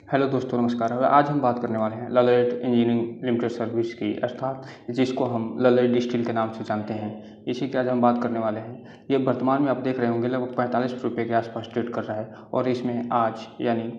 Hello दोस्तों, नमस्कार। आज हम बात करने वाले हैं ललैट इंजीनियरिंग लिमिटेड सर्विस की, अर्थात जिसको हम ललैट डिस्टिल के नाम से जानते हैं। इसी की आज हम बात करने वाले हैं। ये वर्तमान में आप देख रहे होंगे लगभग 45 रुपये के आसपास ट्रेड कर रहा है और इसमें आज यानी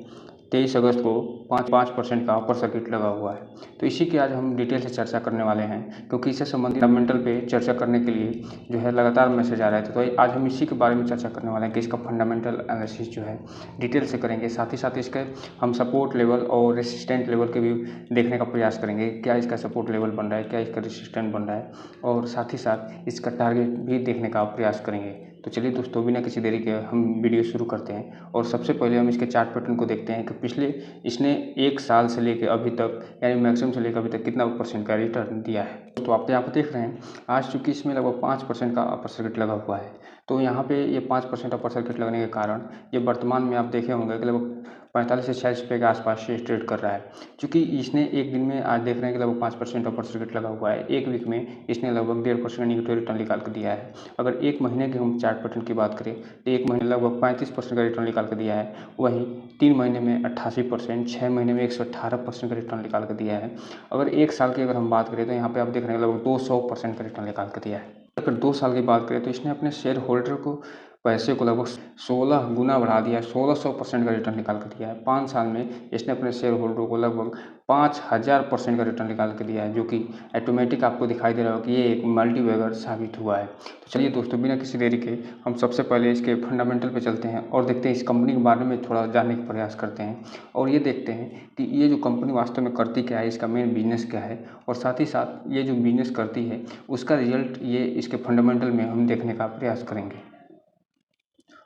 23 अगस्त को 5% का अपर सर्किट लगा हुआ है। तो इसी की आज हम डिटेल से चर्चा करने वाले हैं, क्योंकि इससे संबंधित फंडामेंटल पे चर्चा करने के लिए जो है लगातार मैसेज आ रहे थे। तो आज हम इसी के बारे में चर्चा करने वाले हैं कि इसका फंडामेंटल एनालिसिस जो है डिटेल से करेंगे। साथ ही साथ इसके हम सपोर्ट लेवल और रेसिस्टेंट लेवल के भी देखने का प्रयास करेंगे। क्या इसका सपोर्ट लेवल बन रहा है, क्या इसका रेसिस्टेंट बन रहा है, और साथ ही साथ इसका टारगेट भी देखने का प्रयास करेंगे। तो चलिए दोस्तों, बिना किसी देरी के हम वीडियो शुरू करते हैं। और सबसे पहले हम इसके चार्ट पैटर्न को देखते हैं कि पिछले इसने 1 साल से लेकर अभी तक यानी मैक्सिमम से लेकर अभी तक कितना % का रिटर्न दिया है। तो आप यहाँ पर देख रहे हैं आज चूँकि इसमें लगभग 5% का अपर सर्किट लगा हुआ है। तो यहाँ पे ये 5% अपर सर्किट लगने के कारण ये वर्तमान में आप देखे होंगे कि लगभग 45 से 46 रुपये के आसपास ये ट्रेड कर रहा है। चूँकि इसने एक दिन में आज देख रहे हैं कि लगभग 5% अपर सर्किट लगा हुआ है। एक वीक में इसने लगभग 1.5% का निगेटिव रिटर्न निकाल कर दिया है। अगर एक महीने के हम चार्ट पैटर्न की बात करें तो एक महीने लगभग 35% का रिटर्न निकाल कर दिया है। वहीं 3 महीने में 88%, 6 महीने में 118% का रिटर्न निकाल कर दिया है। अगर 1 साल की अगर हम बात करें तो यहाँ पे आप देख रहे हैं लगभग 200% का रिटर्न निकाल कर दिया है। अगर 2 साल की बात करें तो इसने अपने शेयर होल्डर को पैसे को लगभग 16 गुना बढ़ा दिया है, 1600% का रिटर्न निकाल कर दिया है। 5 साल में इसने अपने शेयर होल्डर को लगभग 5000% का रिटर्न निकाल कर दिया है, जो कि ऑटोमेटिक आपको दिखाई दे रहा हो कि ये एक मल्टीबैगर साबित हुआ है। तो चलिए दोस्तों, बिना किसी देरी के हम सबसे पहले इसके फंडामेंटल पे चलते हैं और देखते हैं इस कंपनी के बारे में थोड़ा जानने का प्रयास करते हैं। और ये देखते हैं कि ये जो कंपनी वास्तव में करती क्या है, इसका मेन बिजनेस क्या है, और साथ ही साथ ये जो बिजनेस करती है उसका रिजल्ट ये इसके फंडामेंटल में हम देखने का प्रयास करेंगे।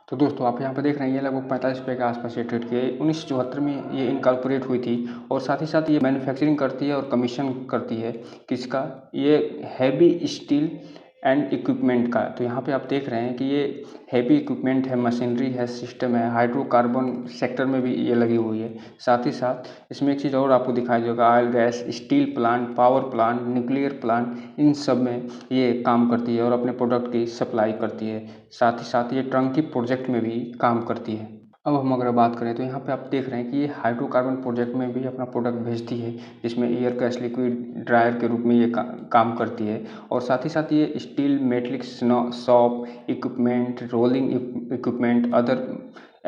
तो दोस्तों, आप यहाँ पर देख रहे हैं ये लगभग 45 रुपये के आसपास ये ट्रेड किया है। 1974 में ये इनकॉर्पोरेट हुई थी और साथ ही साथ ये मैन्युफैक्चरिंग करती है और कमीशन करती है किसका, ये हैवी स्टील एंड इक्विपमेंट का। तो यहाँ पे आप देख रहे हैं कि ये हैवी इक्विपमेंट है, मशीनरी है, सिस्टम है, हाइड्रोकार्बन सेक्टर में भी ये लगी हुई है। साथ ही साथ इसमें एक चीज़ और आपको दिखाई देगा, oil gas, steel plant, power plant, nuclear plant, इन सब में ये काम करती है और अपने प्रोडक्ट की सप्लाई करती है। साथ ही साथ ये टंकी प्रोजेक्ट में भी काम करती है। अब हम अगर बात करें तो यहाँ पे आप देख रहे हैं कि ये हाइड्रोकार्बन प्रोजेक्ट में भी अपना प्रोडक्ट भेजती है, जिसमें एयर गैस लिक्विड ड्रायर के रूप में ये काम करती है। और साथ ही साथ ये steel, metallic, shop equipment, rolling equipment, other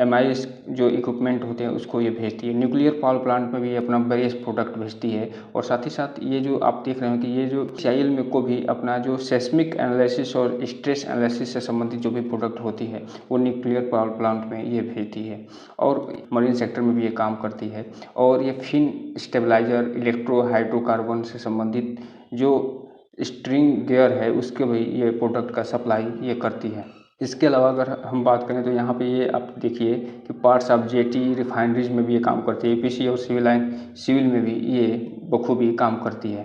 MIS जो इक्विपमेंट होते हैं उसको ये भेजती है। न्यूक्लियर पावर प्लांट में भी ये अपना वेरियस प्रोडक्ट भेजती है। और साथ ही साथ ये जो आप देख रहे हो कि ये जो CIL में को भी अपना जो सेस्मिक एनालिसिस और स्ट्रेस एनालिसिस से संबंधित जो भी प्रोडक्ट होती है वो न्यूक्लियर पावर प्लांट में ये भेजती है। और मरीन सेक्टर में भी ये काम करती है। और ये फिन स्टेबलाइजर, इलेक्ट्रो हाइड्रोकार्बन से संबंधित जो स्ट्रिंग गियर है उसके भी ये प्रोडक्ट का सप्लाई ये करती है। इसके अलावा अगर हम बात करें तो यहाँ पे ये आप देखिए कि पार्ट्स ऑफ जेटी, रिफाइनरीज में भी ये काम करती है। EPC और सिविल में भी ये बखूबी काम करती है।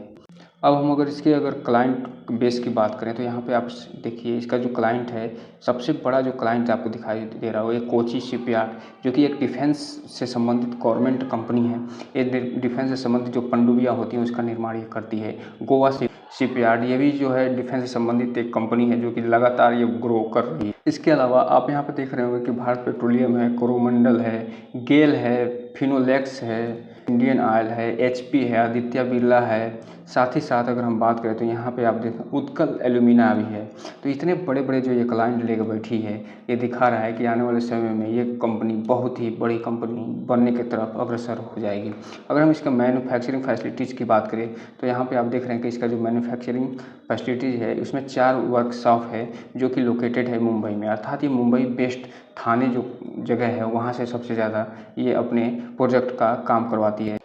अब हम अगर क्लाइंट बेस की बात करें तो यहाँ पे आप देखिए इसका जो क्लाइंट है, सबसे बड़ा जो क्लाइंट आपको दिखाई दे रहा हो, ये कोची शिपयार्ड, जो कि एक डिफेंस से संबंधित गवर्नमेंट कंपनी है। ये डिफेंस से संबंधित जो पनडुब्बियाँ होती हैं उसका निर्माण ये करती है। गोवा शिपयार्ड, ये भी जो है डिफेंस से संबंधित एक कंपनी है जो कि लगातार ये ग्रो कर रही है। इसके अलावा आप यहाँ पे देख रहे होंगे कि भारत पेट्रोलियम है, कोरोमंडल है, गेल है, फिनोलेक्स है, इंडियन ऑयल है, HP है, आदित्य बिरला है। साथ ही साथ अगर हम बात करें तो यहाँ पे आप देखें उत्कल एल्यूमिना भी है। तो इतने बड़े बड़े जो ये क्लाइंट लेकर बैठी है, ये दिखा रहा है कि आने वाले समय में ये कंपनी बहुत ही बड़ी कंपनी बनने की तरफ अग्रसर हो जाएगी। अगर हम इसका मैन्युफैक्चरिंग फैसिलिटीज़ की बात करें तो यहाँ पे आप देख रहे हैं कि इसका जो मैन्युफैक्चरिंग फैसिलिटीज़ है उसमें 4 वर्कशॉप है जो कि लोकेटेड है मुंबई में। अर्थात ये मुंबई बेस्ड थाने जो जगह है वहाँ से सबसे ज़्यादा ये अपने प्रोजेक्ट का काम करवाती है।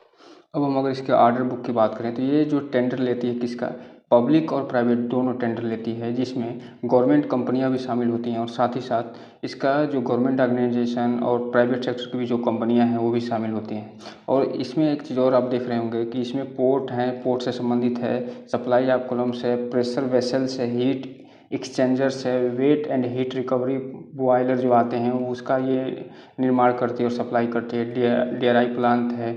अब हम अगर इसके ऑर्डर बुक की बात करें तो ये जो टेंडर लेती है किसका, पब्लिक और प्राइवेट दोनों टेंडर लेती है, जिसमें गवर्नमेंट कंपनियां भी शामिल होती हैं और साथ ही साथ इसका जो गवर्नमेंट ऑर्गेनाइजेशन और प्राइवेट सेक्टर की भी जो कंपनियां हैं वो भी शामिल होती हैं। और इसमें एक चीज़ और आप देख रहे होंगे कि इसमें पोर्ट हैं, पोर्ट से संबंधित है, सप्लाई ऑफ कॉलम्स है, प्रेशर वेसल्स है, हीट एक्सचेंजर्स है, wet and heat recovery boiler जो आते हैं उसका ये निर्माण करती है और सप्लाई करती है। DRI प्लांट है,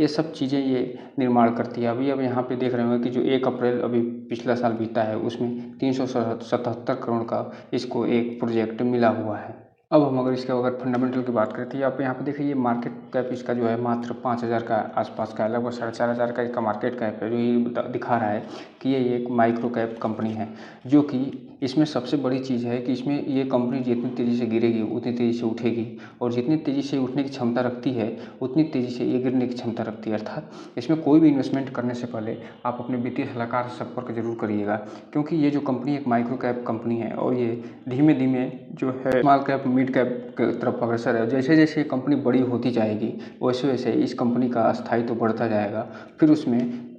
ये सब चीज़ें ये निर्माण करती है। अब यहाँ पे देख रहे होंगे कि जो 1 अप्रैल अभी पिछला साल बीता है उसमें 377 करोड़ का इसको एक प्रोजेक्ट मिला हुआ है। अब हम अगर इसके अगर फंडामेंटल की बात करें तो आप यहाँ पे देखिए, ये मार्केट कैप इसका जो है मात्र 5,000 का आसपास का है, लगभग 4,500 का इसका मार्केट कैप है, जो ये दिखा रहा है कि ये एक माइक्रो कैप कंपनी है। जो कि इसमें सबसे बड़ी चीज़ है कि इसमें ये कंपनी जितनी तेज़ी से गिरेगी उतनी तेज़ी से उठेगी, और जितनी तेज़ी से उठने की क्षमता रखती है उतनी तेज़ी से ये गिरने की क्षमता रखती है। अर्थात इसमें कोई भी इन्वेस्टमेंट करने से पहले आप अपने वित्तीय सलाहकार से संपर्क जरूर करिएगा, क्योंकि ये जो कंपनी एक माइक्रो कैप कंपनी है और ये धीमे धीमे जो है स्मॉल कैप मिड कैप की तरफ अग्रसर है। जैसे जैसे ये कंपनी बड़ी होती जाएगी वैसे वैसे इस कंपनी का स्थायित्व बढ़ता जाएगा। फिर उसमें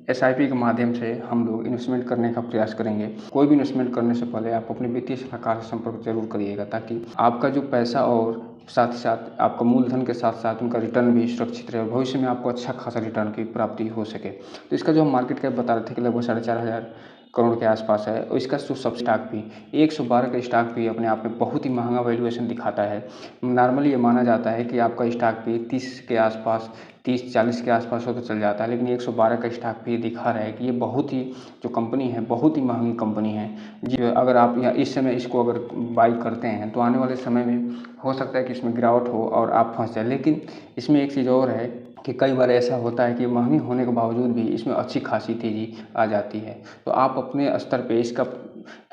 SIP के माध्यम से हम लोग इन्वेस्टमेंट करने का प्रयास करेंगे। कोई भी इन्वेस्टमेंट करने से पहले आप अपने वित्तीय सलाहकार से संपर्क जरूर करिएगा, ताकि आपका जो पैसा और साथ ही साथ आपका मूलधन के साथ साथ उनका रिटर्न भी सुरक्षित रहे, भविष्य में आपको अच्छा खासा रिटर्न की प्राप्ति हो सके। तो इसका जो हम मार्केट कैप बता रहे थे कि लगभग 4,500 करोड़ के आसपास है, और इसका जो सब स्टॉक भी 112 का स्टॉक भी अपने आप में बहुत ही महंगा वैल्यूएशन दिखाता है। नॉर्मली ये माना जाता है कि आपका स्टॉक भी 30 के आसपास 30-40 के आसपास हो तो चल जाता है, लेकिन 112 का स्टॉक भी दिखा रहा है कि ये बहुत ही जो कंपनी है बहुत ही महंगी कंपनी है। जी, अगर आप यहाँ इस समय इसको अगर बाई करते हैं तो आने वाले समय में हो सकता है कि इसमें गिरावट हो और आप फंस जाए। लेकिन इसमें एक चीज़ और है कि कई बार ऐसा होता है कि महंगी होने के बावजूद भी इसमें अच्छी खासी तेज़ी आ जाती है। तो आप अपने स्तर पे इसका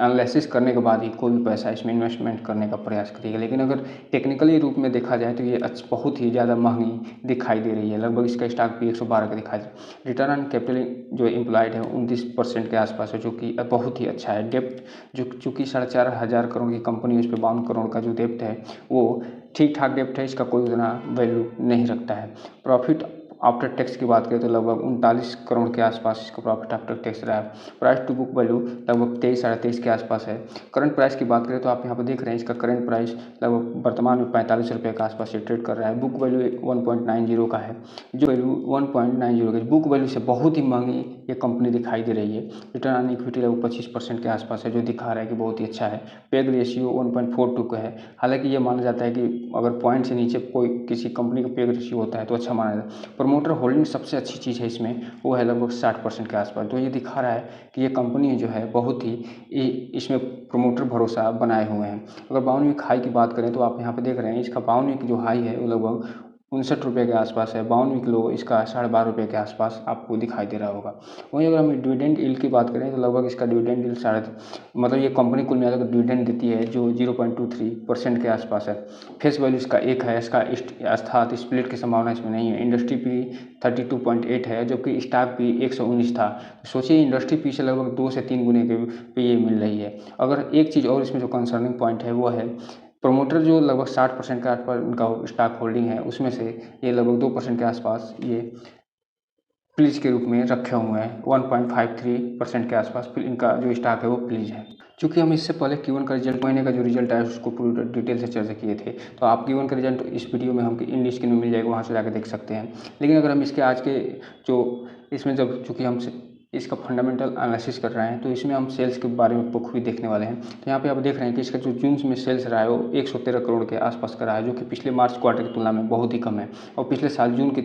एनालिसिस करने के बाद ही कोई भी पैसा इसमें इन्वेस्टमेंट करने का प्रयास करिएगा। लेकिन अगर टेक्निकली रूप में देखा जाए तो ये बहुत ही ज़्यादा महंगी दिखाई दे रही है। लगभग इसका स्टॉक भी 112 का दिखाई दे। रिटर्न ऑन कैपिटल जो एम्प्लॉयड है 29% के आसपास है, जो कि बहुत ही अच्छा है। डेप्ट जो चूँकि 4,500 करोड़ की कंपनी, उस पर 52 करोड़ का जो डेप्ट है वो ठीक ठाक डेप्ट है, इसका कोई उतना वैल्यू नहीं रखता है। प्रॉफिट आफ्टर टैक्स की बात करें तो लगभग 39 करोड़ के आसपास इसका प्रॉफिट आफ्टर टैक्स रहा है। प्राइस टू बुक वैल्यू लगभग 23-23.5 के आसपास है। करंट प्राइस की बात करें तो आप यहाँ पर देख रहे हैं इसका करंट प्राइस लगभग वर्तमान में 45 रुपये के आसपास ये ट्रेड कर रहा है। बुक वैल्यू 1.90 का है, जो वैल्यू 1.90 की बुक वैल्यू से बहुत ही महंगी ये कंपनी दिखाई दे रही है। रिटर्न ऑन इक्विटी लगभग 25% के आसपास है, जो दिखा रहा है कि बहुत ही अच्छा है। पेग रेशियो 1.42 का है। हालांकि ये माना जाता है कि अगर पॉइंट से नीचे कोई किसी कंपनी का पेग रेशियो होता है तो अच्छा माना जाता है। प्रमोटर होल्डिंग सबसे अच्छी चीज़ है इसमें, वो है लगभग 60% के आसपास। तो ये दिखा रहा है कि ये कंपनी जो है बहुत ही इसमें प्रमोटर भरोसा बनाए हुए हैं। अगर 52 वीक हाई की बात करें तो आप यहाँ पे देख रहे हैं इसका 52 वीक जो हाई है वो लगभग 59 रुपये के आसपास है। 52 वीक लो इसका 12.5 रुपये के आसपास आपको दिखाई दे रहा होगा। वहीं अगर हम डिविडेंड यील्ड की बात करें तो लगभग इसका डिविडेंड यील्ड मतलब ये कंपनी कुल मिलाकर डिविडेंड देती है जो 0.23% के आसपास है। फेस वैल्यू इसका 1 है, इसका अर्थात स्प्लिट की संभावना इसमें नहीं है। इंडस्ट्री पी 32.8 है, जबकि स्टॉक पी 119 था। सोचिए इंडस्ट्री पी से लगभग 2 से 3 गुने के पे ये मिल रही है। अगर एक चीज़ और इसमें जो कंसर्निंग पॉइंट है वो है प्रमोटर जो लगभग 60% के आसपास उनका स्टॉक होल्डिंग है, उसमें से ये लगभग 2% के आसपास ये प्लीज के रूप में रखे हुए हैं। 1.53% के आसपास इनका जो स्टॉक है वो प्लीज है। चूँकि हम इससे पहले Q1 का रिजल्ट, महीने का जो रिजल्ट आया उसको पूरी डिटेल से चर्चा किए थे, तो आप Q1 का रिजल्ट इस वीडियो में हम इन स्क्रीन में मिल जाएगा, वहाँ से जाकर देख सकते हैं। लेकिन अगर हम इसके आज के जो इसमें जब चूँकि हम इसका फंडामेंटल एनालिसिस कर रहे हैं तो इसमें हम सेल्स के बारे में बखूबी देखने वाले हैं। तो यहाँ पे आप देख रहे हैं कि इसका जो जून में सेल्स रहा है वो 113 करोड़ के आसपास का रहा है, जो कि पिछले मार्च क्वार्टर की तुलना में बहुत ही कम है, और पिछले साल जून की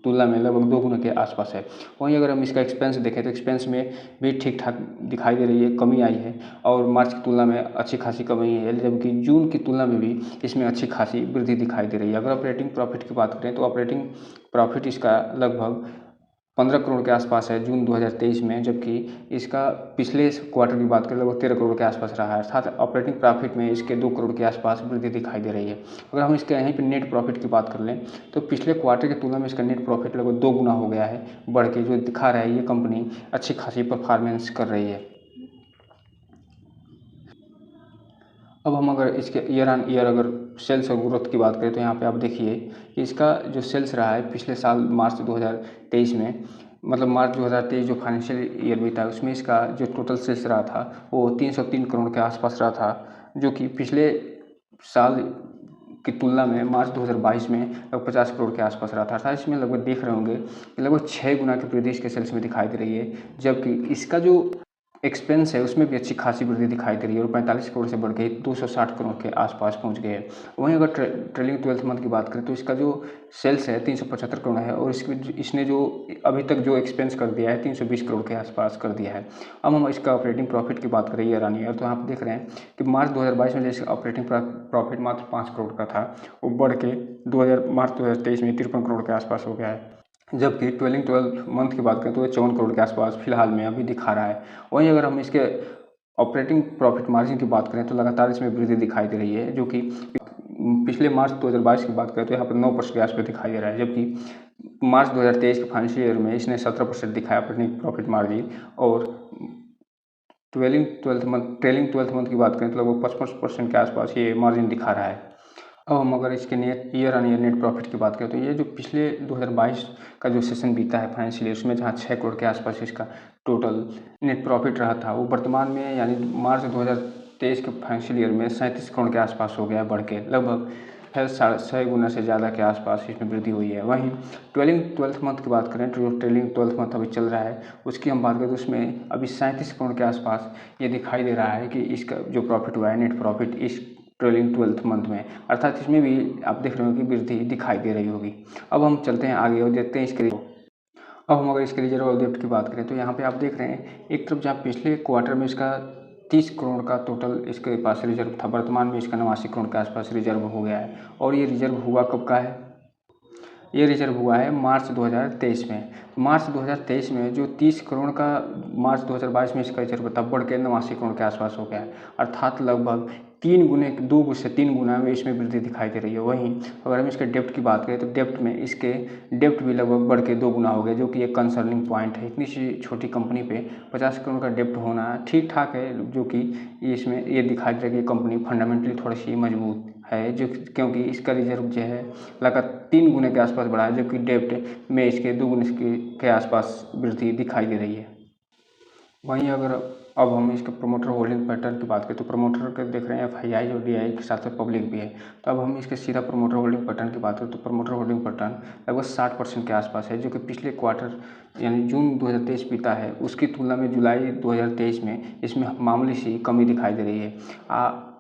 तुलना में लगभग 2 गुना के आसपास है। वहीं अगर हम इसका एक्सपेंस देखें तो एक्सपेंस में भी ठीक ठाक दिखाई दे रही है, कमी आई है, और मार्च की तुलना में अच्छी खासी कमी है, जबकि जून की तुलना में भी इसमें अच्छी खासी वृद्धि दिखाई दे रही है। अगर ऑपरेटिंग प्रॉफिट की बात करें तो ऑपरेटिंग प्रॉफिट इसका लगभग 15 करोड़ के आसपास है जून 2023 में, जबकि इसका पिछले क्वार्टर की बात करें लगभग 13 करोड़ के आसपास रहा है। अर्थात ऑपरेटिंग प्रॉफिट में इसके 2 करोड़ के आसपास वृद्धि दिखाई दे रही है। अगर हम इसके यहीं पर नेट प्रॉफिट की बात कर लें तो पिछले क्वार्टर की तुलना में इसका नेट प्रॉफिट लगभग 2 गुना हो गया है बढ़ के, जो दिखा रहा है ये कंपनी अच्छी खासी परफॉर्मेंस कर रही है। अब हम अगर इसके ईयर ऑन ईयर अगर सेल्स और ग्रोथ की बात करें तो यहाँ पे आप देखिए कि इसका जो सेल्स रहा है पिछले साल मार्च 2023 में, मतलब मार्च 2023 जो फाइनेंशियल ईयर भी था उसमें इसका जो टोटल सेल्स रहा था वो 303 करोड़ के आसपास रहा था, जो कि पिछले साल की तुलना में मार्च 2022 में लगभग 50 करोड़ के आसपास रहा था। अर्थात इसमें लगभग देख रहे होंगे कि लगभग 6 गुना की वृद्धि इसके सेल्स में दिखाई दे रही है, जबकि इसका जो एक्सपेंस है उसमें भी अच्छी खासी वृद्धि दिखाई दे रही है और 45 करोड़ से बढ़ के 260 करोड़ के आसपास पहुंच गए हैं। वहीं अगर ट्रेलिंग 12 मंथ की बात करें तो इसका जो सेल्स है 375 करोड़ है और इसने जो अभी तक जो एक्सपेंस कर दिया है 320 करोड़ के आसपास कर दिया है। अब हम इसका ऑपरेटिंग प्रॉफिट की बात करें ईयर ऑन ईयर, तो आप देख रहे हैं कि मार्च 2022 में जैसे ऑपरेटिंग प्रॉफिट मात्र 5 करोड़ का था, वो बढ़ के मार्च 2023 में 53 करोड़ के आसपास हो गया है। जबकि ट्वेलिंग 12 मंथ की बात करें तो ये 54 करोड़ के आसपास फिलहाल में अभी दिखा रहा है। वहीं अगर हम इसके ऑपरेटिंग प्रॉफिट मार्जिन की बात करें तो लगातार इसमें वृद्धि दिखाई दे रही है, जो कि पिछले मार्च 2022 की बात करें तो यहाँ पर 9% के आसपास दिखाई दे रहा है, जबकि मार्च 2023 के फाइनेंशियल ईयर में इसने 17% दिखाया ऑपरेटिंग प्रॉफिट मार्जिन। और ट्रेलिंग 12 मंथ की बात करें तो लगभग 55% के आसपास ये मार्जिन दिखा रहा है। अब हम अगर इसके year on year net profit की बात करें तो ये जो पिछले 2022 का जो सेशन बीता है फाइनेंशियल ईयर, उसमें जहाँ 6 करोड़ के आसपास इसका टोटल नेट प्रॉफिट रहा था, वो वर्तमान में यानी मार्च 2023 के फाइनेंशियल ईयर में 37 करोड़ के आसपास हो गया है, बढ़ के लगभग 6.5 गुना से ज़्यादा के आसपास इसमें वृद्धि हुई है। वहीं ट्वेलिंग 12 मंथ की बात करें तो जो ट्रेलिंग 12 मंथ अभी चल रहा है उसकी हम बात करें तो उसमें अभी 37 करोड़ के आसपास ये दिखाई दे रहा है कि इसका जो प्रॉफिट हुआ है नेट प्रॉफिट इस ट्रेलिंग 12 मंथ में, अर्थात इसमें भी आप देख रहे हो कि वृद्धि दिखाई दे रही होगी। अब हम चलते हैं आगे और देखते हैं इसके अब हम अगर इसके रिजर्व और डेब्ट की बात करें तो यहाँ पे आप देख रहे हैं एक तरफ जहाँ पिछले क्वार्टर में इसका 30 करोड़ का टोटल इसके पास रिजर्व था, वर्तमान में इसका 89 करोड़ के आसपास रिजर्व हो गया है। और ये रिजर्व हुआ कब का है? ये रिजर्व हुआ है मार्च 2023 में। मार्च 2023 में जो 30 करोड़ का मार्च 2022 में इसका रिजर्व था, बढ़ के 89 करोड़ के आसपास हो गया है, अर्थात लगभग 2 से 3 गुना में इसमें वृद्धि दिखाई दे रही है। वहीं अगर हम इसके डेप्ट की बात करें तो डेप्ट में इसके डेप्ट भी लगभग बढ़ के 2 गुना हो गया, जो कि एक कंसर्निंग पॉइंट है। इतनी सी छोटी कंपनी पे 50 करोड़ का डेप्ट होना ठीक ठाक है, जो कि इसमें ये दिखाई दे रहा है कि कंपनी फंडामेंटली थोड़ी सी मजबूत है, जो क्योंकि इसका रिजर्व जो है लगातार 3 गुने के आसपास बढ़ा है, जबकि डेप्ट में इसके 2 गुने के आसपास वृद्धि दिखाई दे रही है। वहीं अगर अब हम इसके प्रोमोटर होल्डिंग पैटर्न की बात करें तो प्रोमोटर के देख रहे हैं FII और DI के साथ साथ पब्लिक भी है। तो अब हम इसके सीधा प्रोमोटर होल्डिंग पैटर्न की बात करें तो प्रोमोटर होल्डिंग पैटर्न लगभग 60% के आसपास है, जो कि पिछले क्वार्टर यानी जून 2023 बीता है उसकी तुलना में जुलाई 2023 में इसमें मामूली सी कमी दिखाई दे रही है।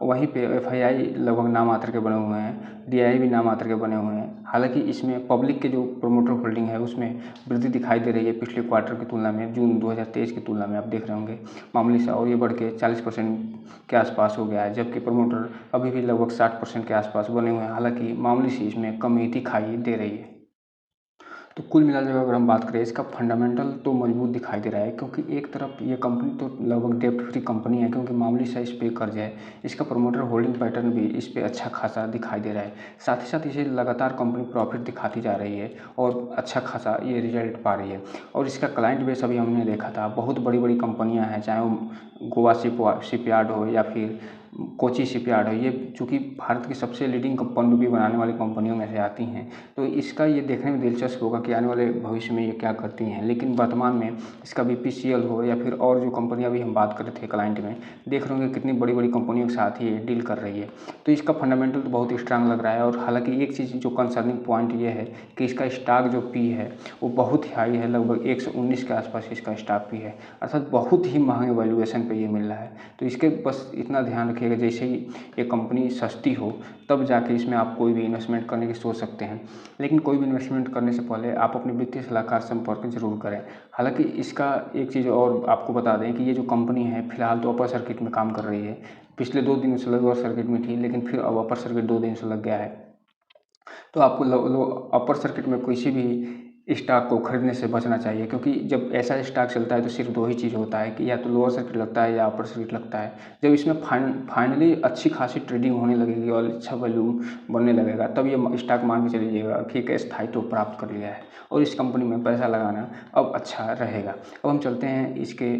वहीं पे FII लगभग नाम मात्र के बने हुए हैं, DI भी नाम मात्र के बने हुए हैं। हालांकि इसमें पब्लिक के जो प्रोमोटर होल्डिंग है उसमें वृद्धि दिखाई दे रही है पिछले क्वार्टर की तुलना में, जून 2023 की तुलना में आप देख रहे होंगे मामूली सा, और ये बढ़ के 40% के आसपास हो गया है, जबकि प्रमोटर अभी भी लगभग 60% के आसपास बने हुए हैं। हालांकि मामूली सी इसमें कमी दिखाई दे रही है। तो कुल मिलाकर अगर हम बात करें इसका फंडामेंटल तो मजबूत दिखाई दे रहा है, क्योंकि एक तरफ ये कंपनी तो लगभग डेप्ट फ्री कंपनी है, क्योंकि मामूली सा इस पर कर्ज है। इसका प्रोमोटर होल्डिंग पैटर्न भी इस पर अच्छा खासा दिखाई दे रहा है। साथ ही साथ इसे लगातार कंपनी प्रॉफिट दिखाती जा रही है और अच्छा खासा ये रिजल्ट पा रही है। और इसका क्लाइंट बेस अभी हमने देखा था, बहुत बड़ी बड़ी कंपनियाँ हैं, चाहे वो गोवा शिपयार्ड हो या फिर कोची शिपयार्ड है, ये चूँकि भारत की सबसे लीडिंग पनडुब्बी बनाने वाली कंपनियों में से आती हैं। तो इसका ये देखने में दिलचस्प होगा कि आने वाले भविष्य में ये क्या करती हैं। लेकिन वर्तमान में इसका BPCL हो या फिर और जो कंपनियां भी हम बात कर रहे थे क्लाइंट में, देख रहे होंगे कितनी बड़ी बड़ी कंपनियों के साथ ये डील कर रही है। तो इसका फंडामेंटल तो बहुत ही स्ट्रांग लग रहा है। और हालांकि एक चीज़ जो कंसर्निंग पॉइंट ये है कि इसका स्टॉक जो P है वो बहुत ही हाई है, लगभग 119 के आसपास इसका स्टॉक P है, अर्थात बहुत ही महंगे वैल्यूएशन पर ये मिल रहा है। तो इसके बस इतना ध्यान रखिएगा, जैसे ही ये कंपनी सस्ती हो तब जाके इसमें आप कोई भी इन्वेस्टमेंट करने की सोच सकते हैं। लेकिन कोई भी इन्वेस्टमेंट करने से पहले आप अपने वित्तीय सलाहकार से संपर्क जरूर करें। हालांकि इसका एक चीज़ और आपको बता दें कि ये जो कंपनी है फिलहाल तो अपर सर्किट में काम कर रही है। पिछले 2 दिनों से लोअर सर्किट में थी, लेकिन फिर अब अपर सर्किट 2 दिन से लग गया है। तो आपको अपर सर्किट में किसी भी स्टॉक को खरीदने से बचना चाहिए, क्योंकि जब ऐसा स्टॉक चलता है तो सिर्फ 2 ही चीज़ होता है कि या तो लोअर सर्किट लगता है या अपर सर्किट लगता है। जब इसमें फाइनली अच्छी खासी ट्रेडिंग होने लगेगी और अच्छा वैल्यू बनने लगेगा, तब ये स्टॉक मान के चलिएगा कि एक स्थायित्व प्राप्त कर लिया है और इस कंपनी में पैसा लगाना अब अच्छा रहेगा। अब हम चलते हैं इसके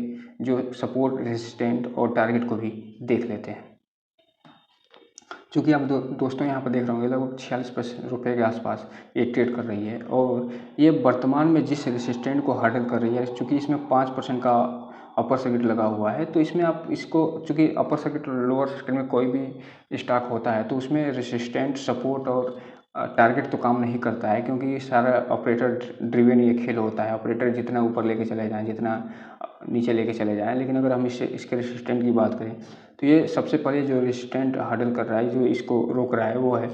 जो सपोर्ट, रेजिस्टेंट और टारगेट को भी देख लेते हैं। चूँकि आप दोस्तों यहाँ पर देख रहे होंगे लगभग 46 रुपये के आसपास ये ट्रेड कर रही है और ये वर्तमान में जिस रेसिस्टेंट को हार्डल कर रही है, चूँकि इसमें 5% का अपर सर्किट लगा हुआ है, तो इसमें आप इसको, चूँकि अपर सर्किट लोअर सर्किट में कोई भी स्टॉक होता है तो उसमें रेसिस्टेंट, सपोर्ट और टारगेट तो काम नहीं करता है, क्योंकि ये सारा ऑपरेटर ड्रिवन ये खेल होता है। ऑपरेटर जितना ऊपर लेके चले जाएँ, जितना नीचे लेके चले जाएँ। लेकिन अगर हम इसके रेसिस्टेंट की बात करें तो ये सबसे पहले जो रेसिस्टेंट हर्डल कर रहा है, जो इसको रोक रहा है, वो है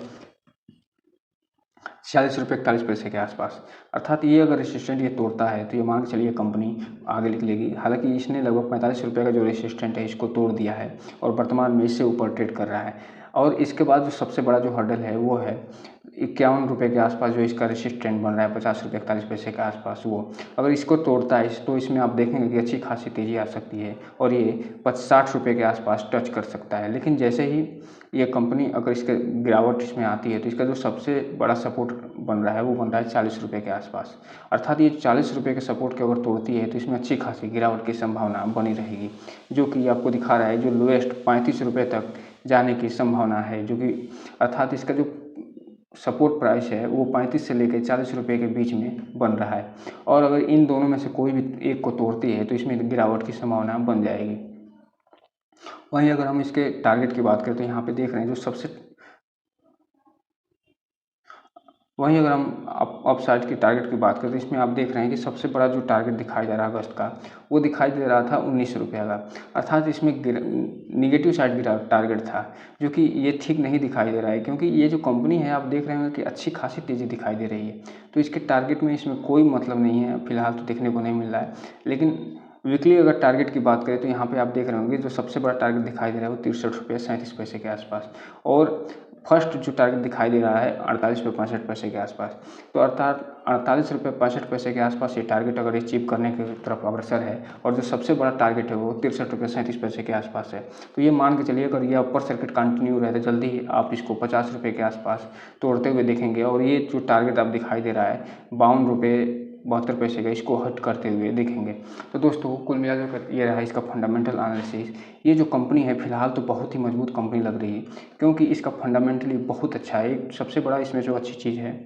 46 रुपये 41 पैसे के आसपास। अर्थात ये अगर रेसिस्टेंट ये तोड़ता है तो ये मान के चलिए कंपनी आगे निकलेगी। हालांकि इसने लगभग 45 रुपये का जो रेसिस्टेंट है इसको तोड़ दिया है और वर्तमान में इससे ऊपर ट्रेड कर रहा है। और इसके बाद जो सबसे बड़ा जो हर्डल है वो है 51 रुपये के आसपास, जो इसका रेसिस्टेंट बन रहा है 50 रुपये 41 पैसे के आसपास। वो अगर इसको तोड़ता है तो इसमें आप देखेंगे कि अच्छी खासी तेज़ी आ सकती है और ये 60 रुपये के आसपास टच कर सकता है। लेकिन जैसे ही ये कंपनी अगर इसके गिरावट इसमें आती है तो इसका जो सबसे बड़ा सपोर्ट बन रहा है वो बन रहा है 40 रुपये के आसपास। अर्थात ये 40 रुपये के सपोर्ट के अगर तोड़ती है तो इसमें अच्छी खासी गिरावट की संभावना बनी रहेगी, जो कि आपको दिखा रहा है। जो लोएस्ट 35 रुपये तक जाने की संभावना है, जो कि अर्थात इसका जो सपोर्ट प्राइस है वो 35 से लेकर 40 रुपये के बीच में बन रहा है। और अगर इन दोनों में से कोई भी एक को तोड़ती है तो इसमें गिरावट की संभावना बन जाएगी। वहीं अगर हम इसके टारगेट की बात करें तो यहाँ पे देख रहे हैं जो सबसे वहीं अगर हम अप साइड की टारगेट की बात करें तो इसमें आप देख रहे हैं कि सबसे बड़ा जो टारगेट दिखाई दे रहा है अगस्त का, वो दिखाई दे रहा था 19 रुपये का। अर्थात इसमें निगेटिव साइड की टारगेट था, जो कि ये ठीक नहीं दिखाई दे रहा है, क्योंकि ये जो कंपनी है आप देख रहे हैं कि अच्छी खासी तेज़ी दिखाई दे रही है। तो इसके टारगेट में इसमें कोई मतलब नहीं है, फिलहाल तो देखने को नहीं मिल रहा है। लेकिन वीकली अगर टारगेट की बात करें तो यहाँ पे आप देख रहे होंगे जो सबसे बड़ा टारगेट दिखाई दे रहा है वो 63 रुपये 37 पैसे के आसपास, और फर्स्ट जो टारगेट दिखाई दे रहा है 48 रुपये 65 पैसे के आसपास। तो अर्थात 48 रुपये 65 पैसे के आसपास ये टारगेट अगर अचीव करने की तरफ अग्रसर है, और जो सबसे बड़ा टारगेट है वो 63 रुपये 37 पैसे के आसपास है। तो ये मान के चलिए अगर ये अपर सर्किट कंटिन्यू रहे तो जल्दी ही आप इसको 50 रुपये के आसपास तोड़ते हुए देखेंगे। और ये जो टारगेट आप दिखाई दे रहा है 52 रुपये 72 पैसे का, इसको हट करते हुए देखेंगे। तो दोस्तों कुल मिलाकर ये रहा इसका फंडामेंटल एनालिसिस। ये जो कंपनी है फिलहाल तो बहुत ही मजबूत कंपनी लग रही है, क्योंकि इसका फंडामेंटली बहुत अच्छा है। एक सबसे बड़ा इसमें जो अच्छी चीज़ है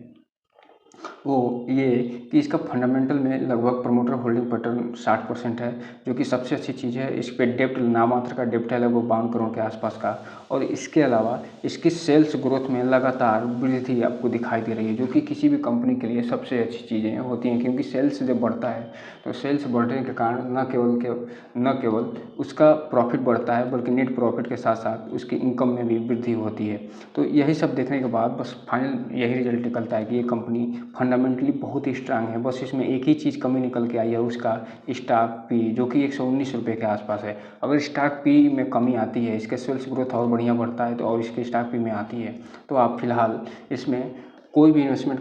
वो ये कि इसका फंडामेंटल में लगभग प्रमोटर होल्डिंग पैटर्न 60% है, जो कि सबसे अच्छी चीज़ है। इस पे डेप्ट नामात्र का डेप्ट है लगभग 52 करोड़ के आसपास का। और इसके अलावा इसकी सेल्स ग्रोथ में लगातार वृद्धि आपको दिखाई दे रही है, जो कि किसी भी कंपनी के लिए सबसे अच्छी चीज़ें होती हैं, क्योंकि सेल्स जब बढ़ता है तो सेल्स बढ़ने के कारण न केवल उसका प्रॉफिट बढ़ता है, बल्कि नेट प्रॉफिट के साथ साथ उसकी इनकम में भी वृद्धि होती है। तो यही सब देखने के बाद बस फाइनल यही रिजल्ट निकलता है कि ये कंपनी फंडामेंटली बहुत ही स्ट्रांग है। बस इसमें एक ही चीज़ कमी निकल के आई है, उसका स्टॉक पी, जो कि 119 रुपये के आसपास है। अगर स्टॉक पी में कमी आती है, इसके सेल्स ग्रोथ और बढ़िया बढ़ता है तो और इसके स्टॉक पी में आती है, तो आप फिलहाल इसमें कोई भी इन्वेस्टमेंट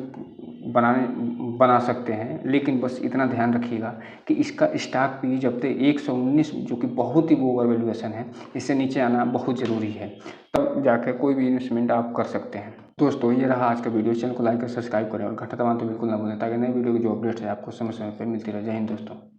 बना सकते हैं। लेकिन बस इतना ध्यान रखिएगा कि इसका स्टॉक पी जब तक 119, जो कि बहुत ही ओवर वैल्यूएशन है, इससे नीचे आना बहुत ज़रूरी है, तब जाकर कोई भी इन्वेस्टमेंट आप कर सकते हैं। दोस्तों ये रहा आज का वीडियो। चैनल को लाइक और सब्सक्राइब करें और घंटा दबाना तो बिल्कुल ना भूलें, ताकि नए वीडियो की जो अपडेट्स है आपको समय समय पर मिलती रहे। जय हिंद दोस्तों।